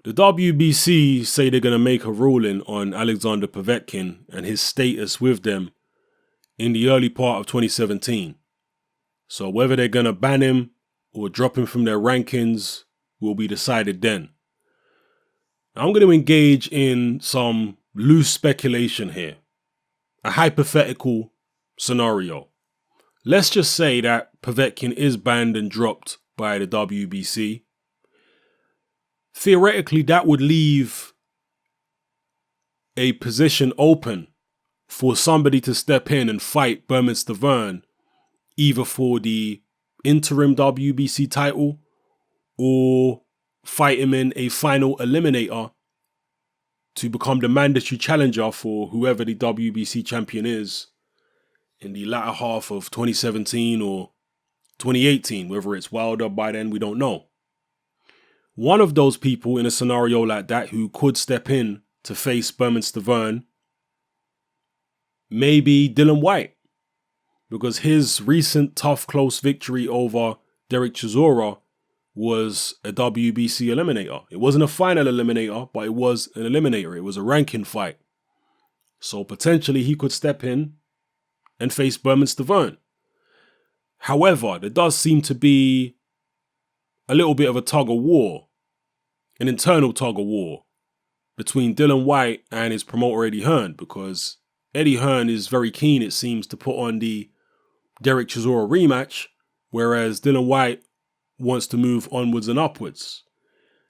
The WBC say they're going to make a ruling on Alexander Povetkin and his status with them in the early part of 2017. So whether they're going to ban him or drop him from their rankings will be decided then. I'm going to engage in some loose speculation here. A hypothetical scenario. Let's just say that Povetkin is banned and dropped by the WBC. Theoretically, that would leave a position open for somebody to step in and fight Bermane Stiverne, either for the interim WBC title or fight him in a final eliminator to become the mandatory challenger for whoever the WBC champion is in the latter half of 2017 or 2018. Whether it's Wilder by then, we don't know. One of those people in a scenario like that who could step in to face Bermane Stiverne may be Dillian Whyte, because his recent tough close victory over Derek Chisora was a WBC eliminator. It wasn't a final eliminator, but it was an eliminator. It was a ranking fight. So potentially he could step in and face Bermane Stiverne. However, there does seem to be a little bit of a tug of war, an internal tug of war between Dillian Whyte and his promoter Eddie Hearn, because Eddie Hearn is very keen, it seems, to put on the Derek Chisora rematch, whereas Dillian Whyte wants to move onwards and upwards.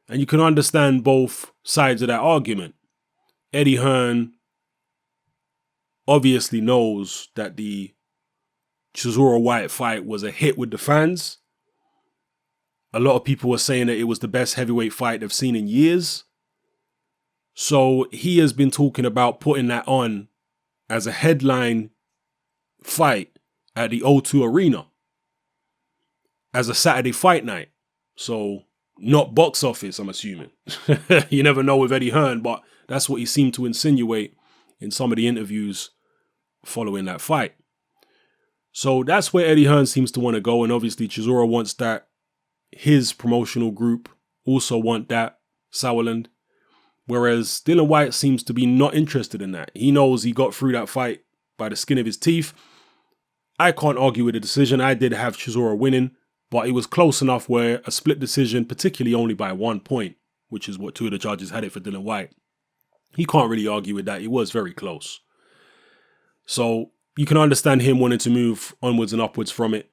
And you can understand both sides of that argument. Eddie Hearn obviously knows that the Chisora Whyte fight was a hit with the fans. A lot of people were saying that it was the best heavyweight fight they've seen in years. So he has been talking about putting that on as a headline fight at the O2 Arena as a Saturday fight night. So not box office, I'm assuming. You never know with Eddie Hearn, but that's what he seemed to insinuate in some of the interviews following that fight. So that's where Eddie Hearn seems to want to go. And obviously Chisora wants that. His promotional group also want that, Sauerland. Whereas Dillian Whyte seems to be not interested in that. He knows he got through that fight by the skin of his teeth. I can't argue with the decision. I did have Chisora winning, but it was close enough where a split decision, particularly only by 1 point, which is what two of the judges had it for Dillian Whyte. He can't really argue with that. It was very close. So you can understand him wanting to move onwards and upwards from it.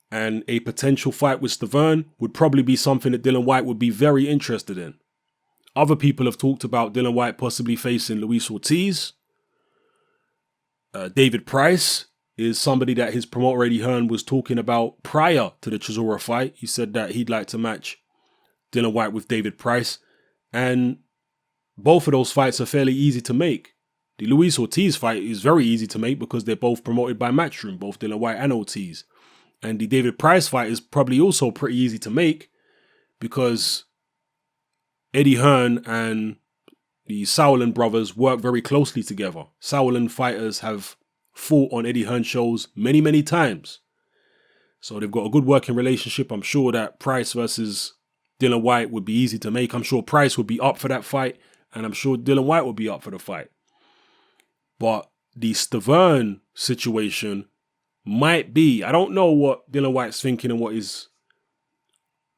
And a potential fight with Stiverne would probably be something that Dillian Whyte would be very interested in. Other people have talked about Dillian Whyte possibly facing Luis Ortiz. David Price is somebody that his promoter Eddie Hearn was talking about prior to the Chisora fight. He said that he'd like to match Dillian Whyte with David Price. And both of those fights are fairly easy to make. The Luis Ortiz fight is very easy to make because they're both promoted by Matchroom, both Dillian Whyte and Ortiz. And the David Price fight is probably also pretty easy to make because Eddie Hearn and the Sauerland brothers work very closely together. Sauerland fighters have fought on Eddie Hearn shows many, many times. So they've got a good working relationship. I'm sure that Price versus Dillian Whyte would be easy to make. I'm sure Price would be up for that fight. And I'm sure Dillian Whyte would be up for the fight. But the Stiverne situation might be, I don't know what Dillian Whyte's thinking and what his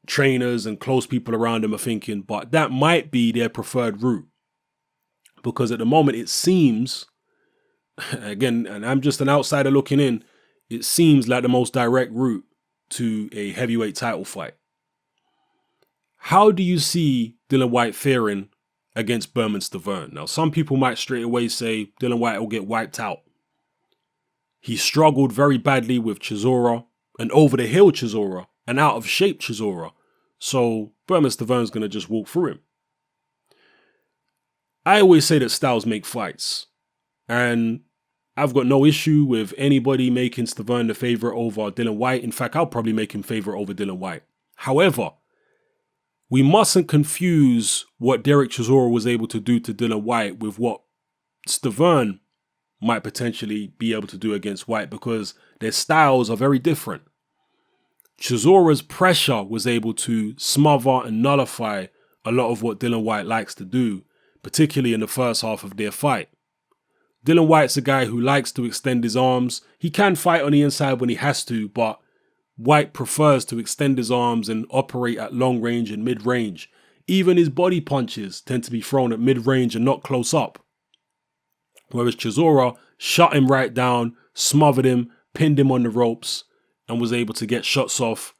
trainers and close people around him are thinking, but that might be their preferred route. Because at the moment it seems, again, and I'm just an outsider looking in, it seems like the most direct route to a heavyweight title fight. How do you see Dillian Whyte faring against Bermane Stiverne? Now, some people might straight away say Dillian Whyte will get wiped out. He struggled very badly with Chisora, an over-the-hill Chisora, an out-of-shape Chisora. So Bermane Stiverne's going to just walk through him. I always say that styles make fights. And I've got no issue with anybody making Stiverne the favorite over Dillian Whyte. In fact, I'll probably make him favorite over Dillian Whyte. However, we mustn't confuse what Derek Chisora was able to do to Dillian Whyte with what Stiverne might potentially be able to do against Whyte, because their styles are very different. Chisora's pressure was able to smother and nullify a lot of what Dillian Whyte likes to do, particularly in the first half of their fight. Dillian Whyte's a guy who likes to extend his arms. He can fight on the inside when he has to, but Whyte prefers to extend his arms and operate at long range and mid range. Even his body punches tend to be thrown at mid range and not close up. Whereas Chisora shut him right down, smothered him, pinned him on the ropes, and was able to get shots off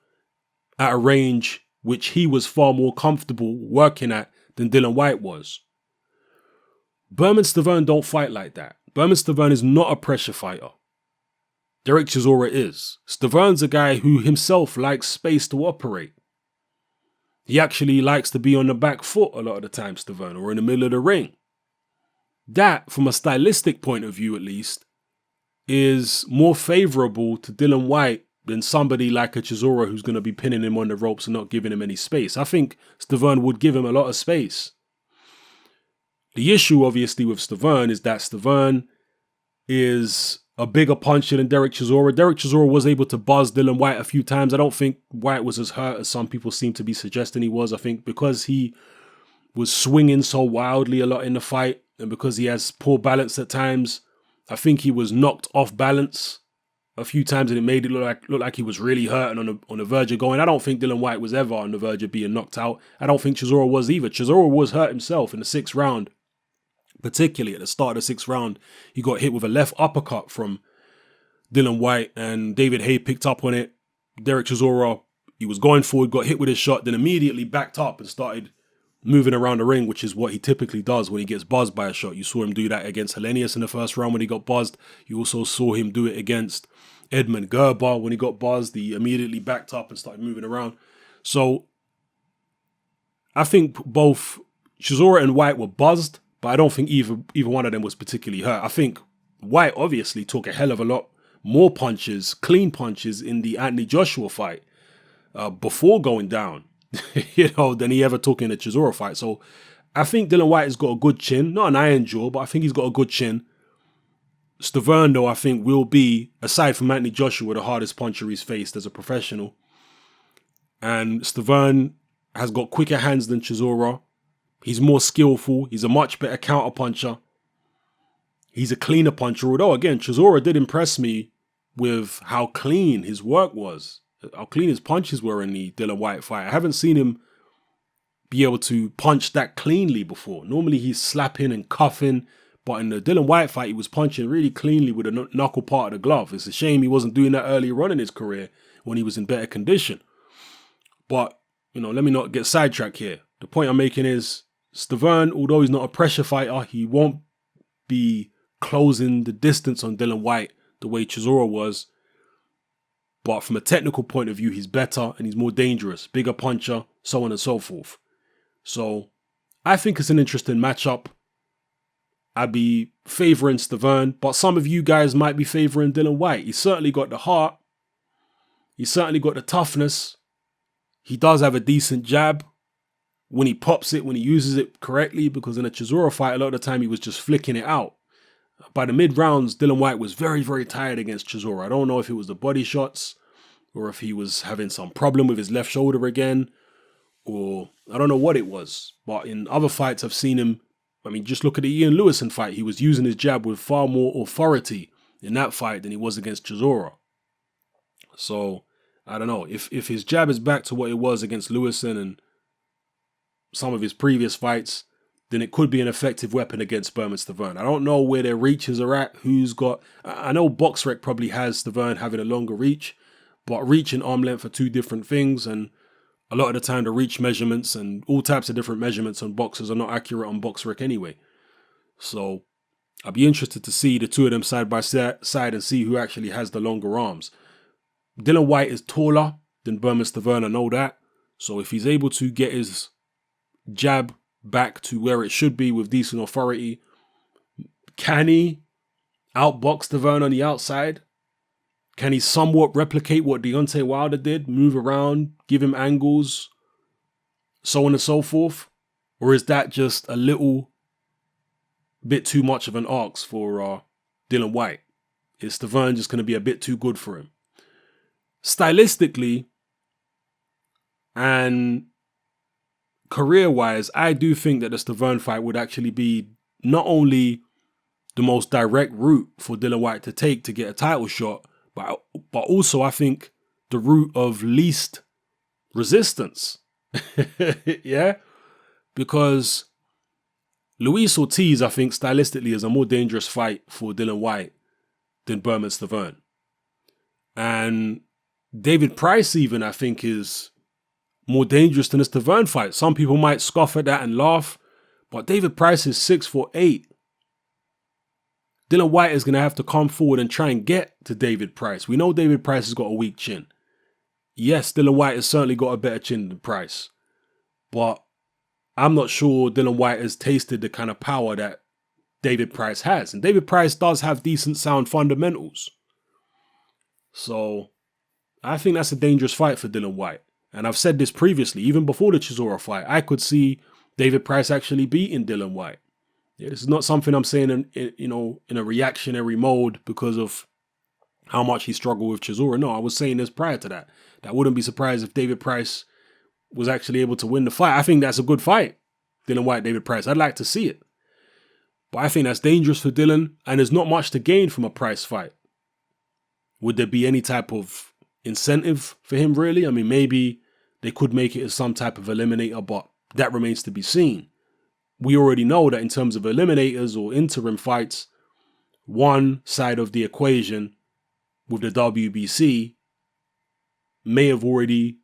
at a range which he was far more comfortable working at than Dillian Whyte was. Bermane Stiverne don't fight like that. Bermane Stiverne is not a pressure fighter. Derek Chisora is. Stiverne's a guy who himself likes space to operate. He actually likes to be on the back foot a lot of the time, Stiverne, or in the middle of the ring. That, from a stylistic point of view at least, is more favourable to Dillian Whyte than somebody like a Chisora who's going to be pinning him on the ropes and not giving him any space. I think Stiverne would give him a lot of space. The issue, obviously, with Stiverne is that Stiverne is a bigger puncher than Derek Chisora. Derek Chisora was able to buzz Dillian Whyte a few times. I don't think Whyte was as hurt as some people seem to be suggesting he was. I think because he was swinging so wildly a lot in the fight and because he has poor balance at times, I think he was knocked off balance a few times and it made it look like he was really hurt and on the verge of going. I don't think Dillian Whyte was ever on the verge of being knocked out. I don't think Chisora was either. Chisora was hurt himself in the 6th round. Particularly at the start of the 6th round, he got hit with a left uppercut from Dillian Whyte and David Haye picked up on it. Derek Chisora, he was going forward, got hit with his shot, then immediately backed up and started moving around the ring, which is what he typically does when he gets buzzed by a shot. You saw him do that against Hellenius in the 1st round when he got buzzed. You also saw him do it against Edmund Gerber when he got buzzed. He immediately backed up and started moving around. So I think both Chisora and Whyte were buzzed, but I don't think either one of them was particularly hurt. I think Whyte obviously took a hell of a lot more punches, clean punches in the Anthony Joshua fight before going down, than he ever took in the Chisora fight. So I think Dillian Whyte has got a good chin. Not an iron jaw, but I think he's got a good chin. Stiverne, though, I think will be, aside from Anthony Joshua, the hardest puncher he's faced as a professional. And Stiverne has got quicker hands than Chisora. He's more skillful. He's a much better counter puncher. He's a cleaner puncher. Although, again, Chisora did impress me with how clean his work was. How clean his punches were in the Dillian Whyte fight. I haven't seen him be able to punch that cleanly before. Normally he's slapping and cuffing. But in the Dillian Whyte fight, he was punching really cleanly with a knuckle part of the glove. It's a shame he wasn't doing that earlier on in his career when he was in better condition. But, let me not get sidetracked here. The point I'm making is, Stiverne, although he's not a pressure fighter, he won't be closing the distance on Dillian Whyte the way Chisora was. But from a technical point of view, he's better and he's more dangerous, bigger puncher, so on and so forth. So I think it's an interesting matchup. I'd be favouring Stiverne, but some of you guys might be favouring Dillian Whyte. He's certainly got the heart. He's certainly got the toughness. He does have a decent jab. When he pops it, when he uses it correctly, because in a Chisora fight, a lot of the time he was just flicking it out. By the mid-rounds, Dillian Whyte was very, very tired against Chisora. I don't know if it was the body shots or if he was having some problem with his left shoulder again, or I don't know what it was. But in other fights, I've seen him, just look at the Ian Lewison fight. He was using his jab with far more authority in that fight than he was against Chisora. So, I don't know. If his jab is back to what it was against Lewison and some of his previous fights, then it could be an effective weapon against Bermane Stiverne. I don't know where their reaches are at, I know BoxRec probably has Stiverne having a longer reach, but reach and arm length are two different things, and a lot of the time the reach measurements and all types of different measurements on boxers are not accurate on BoxRec anyway. So I'll be interested to see the two of them side by side and see who actually has the longer arms. Dillian Whyte is taller than Bermane Stiverne, I know that. So if he's able to get his jab back to where it should be with decent authority, can he outbox Stiverne on the outside? Can he somewhat replicate what Deontay Wilder did? Move around, give him angles, so on and so forth? Or is that just a little bit too much of an ask for Dillian Whyte? Is Stiverne just going to be a bit too good for him? Stylistically and career-wise, I do think that the Stiverne fight would actually be not only the most direct route for Dillian Whyte to take to get a title shot, but also I think the route of least resistance. Yeah? Because Luis Ortiz, I think, stylistically is a more dangerous fight for Dillian Whyte than Bermane Stiverne. And David Price even, I think, is more dangerous than the Stiverne fight. Some people might scoff at that and laugh, but David Price is 6'8". Dillian Whyte is going to have to come forward and try and get to David Price. We know David Price has got a weak chin. Yes, Dillian Whyte has certainly got a better chin than Price, but I'm not sure Dillian Whyte has tasted the kind of power that David Price has. And David Price does have decent sound fundamentals. So I think that's a dangerous fight for Dillian Whyte. And I've said this previously, even before the Chisora fight, I could see David Price actually beating Dillian Whyte. Yeah, this is not something I'm saying in a reactionary mode because of how much he struggled with Chisora. No, I was saying this prior to that. I wouldn't be surprised if David Price was actually able to win the fight. I think that's a good fight, Dillian Whyte, David Price. I'd like to see it. But I think that's dangerous for Dillian, and there's not much to gain from a Price fight. Would there be any type of incentive for him, really? I mean, maybe they could make it as some type of eliminator, but that remains to be seen. We already know that in terms of eliminators or interim fights, one side of the equation with the WBC may have already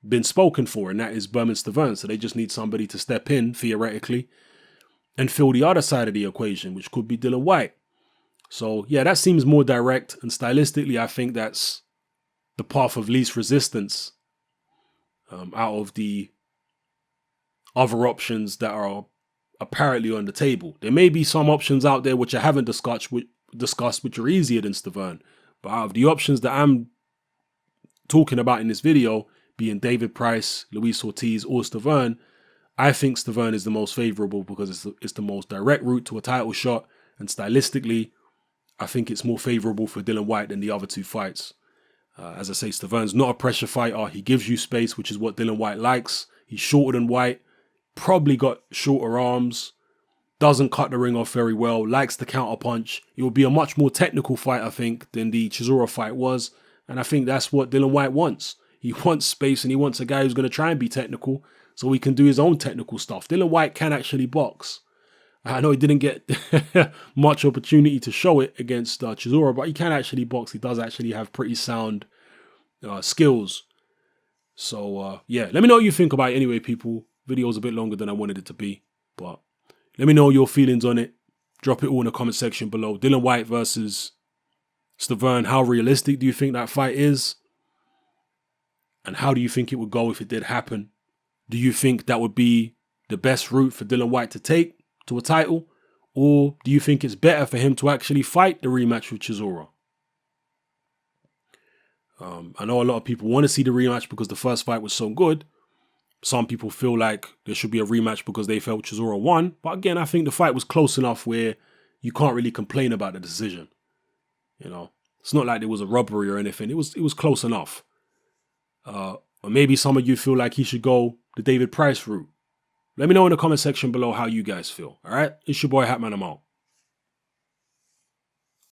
been spoken for, and that is Bermane Stiverne. So they just need somebody to step in, theoretically, and fill the other side of the equation, which could be Dillian Whyte. So, yeah, that seems more direct, and stylistically, I think that's the path of least resistance out of the other options that are apparently on the table. There may be some options out there which I haven't discussed, which are easier than Stiverne, but out of the options that I'm talking about in this video, being David Price, Luis Ortiz, or Stiverne, I think Stiverne is the most favorable because it's the most direct route to a title shot, and stylistically, I think it's more favorable for Dillian Whyte than the other two fights. As I say, Stiverne's not a pressure fighter. He gives you space, which is what Dillian Whyte likes. He's shorter than Whyte, probably got shorter arms, doesn't cut the ring off very well, likes the counter punch. It will be a much more technical fight, I think, than the Chisora fight was, and I think that's what Dillian Whyte wants. He wants space, and he wants a guy who's going to try and be technical so he can do his own technical stuff. Dillian Whyte can actually box. I know he didn't get much opportunity to show it against Chisora, but he can actually box. He does actually have pretty sound skills. So, yeah, let me know what you think about it anyway, people. Video's a bit longer than I wanted it to be, but let me know your feelings on it. Drop it all in the comment section below. Dillian Whyte versus Stiverne. How realistic do you think that fight is? And how do you think it would go if it did happen? Do you think that would be the best route for Dillian Whyte to take to a title? Or do you think it's better for him to actually fight the rematch with Chisora? I know a lot of people want to see the rematch because the first fight was so good. Some people feel like there should be a rematch because they felt Chisora won. But again, I think the fight was close enough where you can't really complain about the decision. You know, it's not like there was a robbery or anything. It was close enough. Or maybe some of you feel like he should go the David Price route. Let me know in the comment section below how you guys feel. All right, it's your boy Hatman. I'm out.